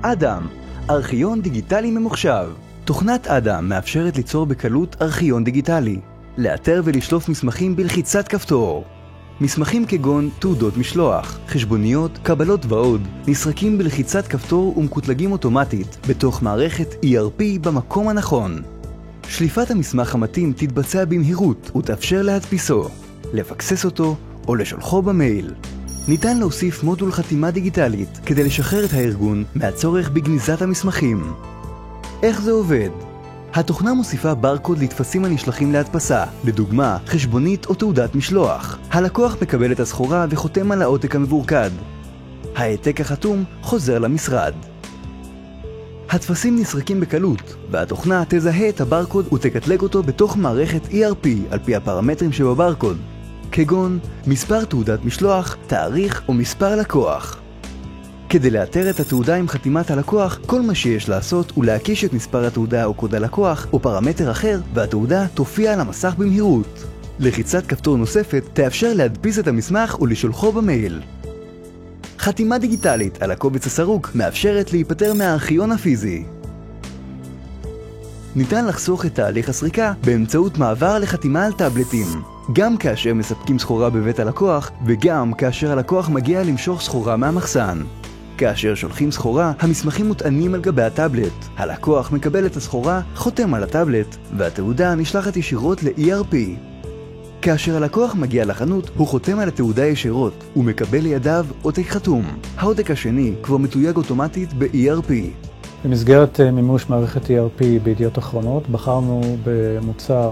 אדם, ארכיון דיגיטלי ממוחשב. תוכנת אדם מאפשרת ליצור בקלות ארכיון דיגיטלי, לאתר ולשלוף מסמכים בלחיצת כפתור. מסמכים כגון תעודות משלוח, חשבוניות, קבלות ועוד, נסרקים בלחיצת כפתור ומקוטלגים אוטומטית בתוך מערכת ERP במקום הנכון. שליפת המסמך המתאים תתבצע במהירות ותאפשר להדפיסו, לפקסס אותו או לשולחו במייל. ניתן להוסיף מודול חתימה דיגיטלית כדי לשחרר את הארגון מהצורך בגניזת המסמכים. איך זה עובד? התוכנה מוסיפה ברקוד לטפסים הנשלחים להדפסה, לדוגמה חשבונית או תעודת משלוח. הלקוח מקבל את הסחורה וחותם על העותק המבורקד. העתק החתום חוזר למשרד. הטפסים נסרקים בקלות, והתוכנה תזהה את הברקוד ותקטלג אותו בתוך מערכת ERP על פי הפרמטרים שבברקוד, כגון מספר תעודת משלוח, תאריך או מספר לקוח. כדי לאתר את התעודה עם חתימת הלקוח, כל מה שיש לעשות הוא להקיש את מספר התעודה או קוד הלקוח או פרמטר אחר, והתעודה תופיע על המסך במהירות. לחיצת כפתור נוספת תאפשר להדפיס את המסמך ולשולחו במייל. חתימה דיגיטלית על הקובץ הסרוק מאפשרת להיפטר מהארכיון הפיזי. ניתן לחסוך את תהליך הסריקה באמצעות מעבר לחתימה על טאבלטים, גם כאשר מספקים סחורה בבית הלקוח וגם כאשר הלקוח מגיע למשוך סחורה מהמחסן. כאשר שולחים סחורה, המסמכים מוטענים על גבי הטאבלט. הלקוח מקבל את הסחורה, חותם על הטאבלט, והתעודה נשלחת ישירות ל-ERP. כאשר הלקוח מגיע לחנות, הוא חותם על התעודה ישירות, ומקבל לידיו עותק חתום. העותק השני כבר מתויג אוטומטית ב-ERP. במסגרת מימוש מערכת ERP בידיעות אחרונות, בחרנו במוצר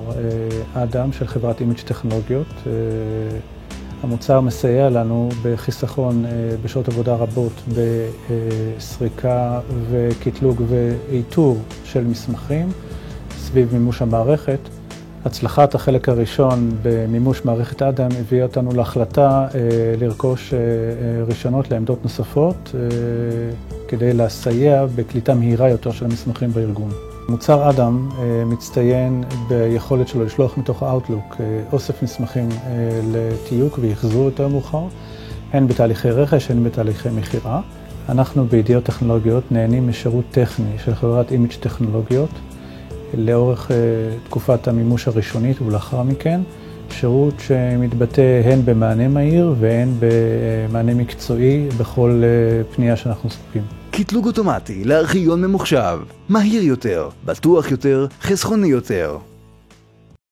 אדם של חברת אימיג' טכנולוגיות. המוצר מסייע לנו בחיסכון בשעות עבודה רבות בסריקה וקטלוג ואיתור של מסמכים סביב מימוש המערכת. הצלחת החלק הראשון במימוש מערכת אדם הביאה אותנו להחלטה לרכוש רישיונות לעמדות נוספות כדי לסייע בקליטה מהירה יותר של המסמכים בארגון. מוצר אדם מצטיין ביכולת שלו לשלוח מתוך האוטלוק אוסף מסמכים לתיוק ויחזור יותר מאוחר, הן בתהליכי רכש, הן בתהליכי מחירה. אנחנו בידיעות טכנולוגיות נהנים משירות טכני של חברת אימיג' טכנולוגיות לאורך תקופת המימוש הראשונית ולאחר מכן, שירות שמתבטא הן במענה מהיר והן במענה מקצועי בכל פנייה שאנחנו זקוקים. קטלוג אוטומטי לארכיון ממוחשב, מהיר יותר, בטוח יותר, חסכוני יותר.